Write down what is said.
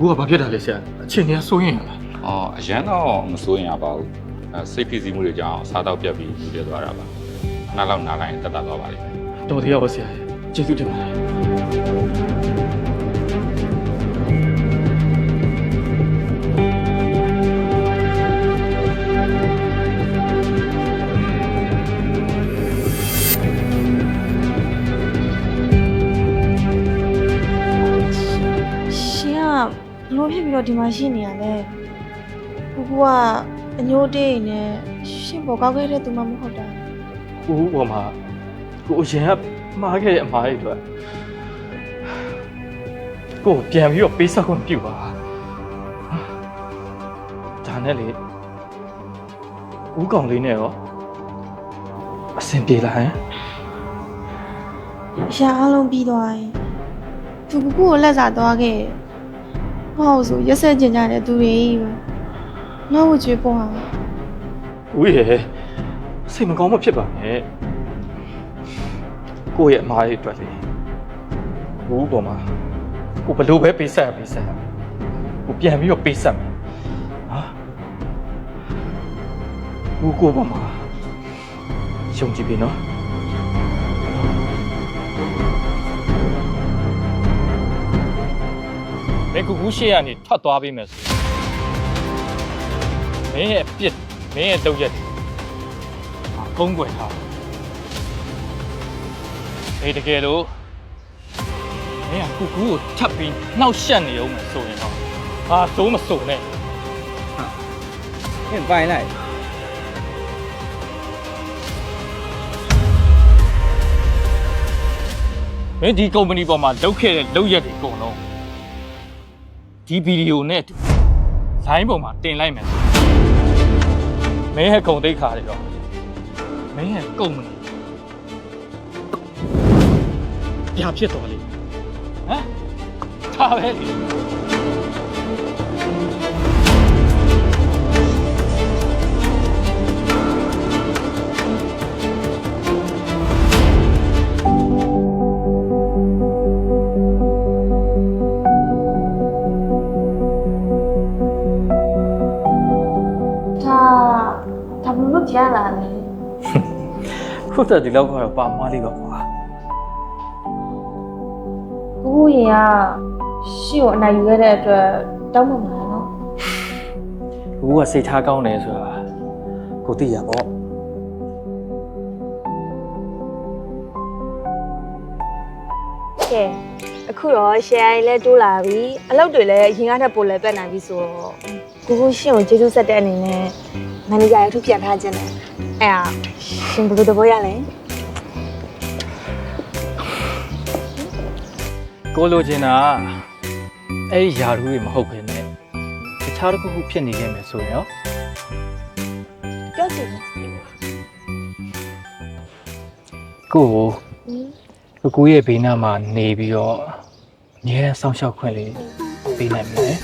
ကဘာဖြစ်တာလဲဆရာအချင်းကြီးစိုးရင်လား အော်အရန်တော့မစိုးရင်ရပါဘူးစိတ်ဖိစီးမှုတွေကြောင့်စားတော့ပြတ်ပြီးလူပြသွားတာပါခဏလောက်နားလိုက်ရင်တက်တာသွားပါလိမ့်မယ် တော်တရားပါဆရာကျေးဇူးတင်ပါတယ် ရှင်ကဘလို့ဖြစ်ပြီးတော့ဒီမှာရှိနေရလဲကိုကအညိုးတေးနေရှင်ပေါ်ကောက်ခဲ့တဲ့သူမှမဟုတ်တာ ကိုပေါ်မှာကိုအရင်ကမှားခဲ့တဲ့အမှားတွေအတွက်ကိုပြန်ပြီးတော့ပေးဆက်ခွင့်ပြုပါဒါနဲ့လေဦးကောင်လေးနဲ့ရောအဆင်ပြေလားဟမ် ရှာအားလုံးပြီးသွားရင်သူကိုလက်စားသွားခဲ့ဟောဆိုရက်ဆက်ကျင်ကြတဲ့သူတွေပဲနောက်ဝကျွေးပေါ်အောင် ဦးရဲ့စိတ်မကောင်းမဖြစ်ပါနဲ့ကိုရဲ့အမားတွေအတွက်လေဦးပေါ်မှာကိုဘလို့ပဲပေးဆက်ကိုပြန်ပြီးတော့ပေးဆက်မယ်ဟာဦးကိုပေါ်မှာယုံကြည်ပြီနော်မင်းကူရှေ့ကနေထွက်သွားပေးမယ်ဆိုမင်းရဲ့အပြစ်မင်းရဲ့တုတ်ရက်ကုန်းကွယ်ထားအေးတကယ်လို့မင်းကကူကိုထပ်ပြီးနှောက်ရှက်နေအောင်ဆိုရင်တော့ဟာစိုးမစိုးနဲ့ 你搬来。 မင်းဒီကုမ္ပဏီပေါ်မှာလုပ်ခဲ့တဲ့လုပ်ရက်တွေအကုန်လုံးဒီဗီဒီယိုနဲ့လိုင်းပေါ်မှာတင်လိုက်မယ်မင်းရဲ့ဂုဏ်သိက္ခာတွေတော့မင်းရဲ့ကုမ္ပဏီပြဖြစ်သွားလိမ့်ဟမ်ဒါပဲလေ ဒါဘလို့ကြားလာလဲ ခုတည်းဒီလောက်ကတော့ပါမလေးပါကွာ ကိုရင်ကရှင့်ကိုအနိုင်ယူခဲ့တဲ့အတွက်တောင်းပန်ပါနော် ဘူးကစိတ်ထားကောင်းတယ်ဆိုတာကိုသိရပေါ့ ကဲအခုတော့ share လဲတိုးလာပြီအလုပ်တွေလည်းရင်ကားထက်ပိုလဲပြတ်နိုင်ပြီဆိုတော့ကိုရှင့်ကိုကျေးဇူးဆက်တဲ့အနေနဲ့မန်နေဂျာရထုတ်ပြန်ထားခြင်းနဲ့အဲ့ဒါရှင်ဘယ်လိုတဘောရလဲ ကိုလိုချင်တာအဲ့ဒီယာရူးတွေမဟုတ်ဘဲနဲ့တခြားတစ်ခုခုဖြစ်နေခဲ့မယ်ဆိုရင်ရော ပြောချင်တယ် ကိုကိုရဲ့ဘေးနားမှာနေပြီးတော့အမြဲတမ်းစောင့်ရှောက်ခွင့်လေးပေးနိုင်မယ်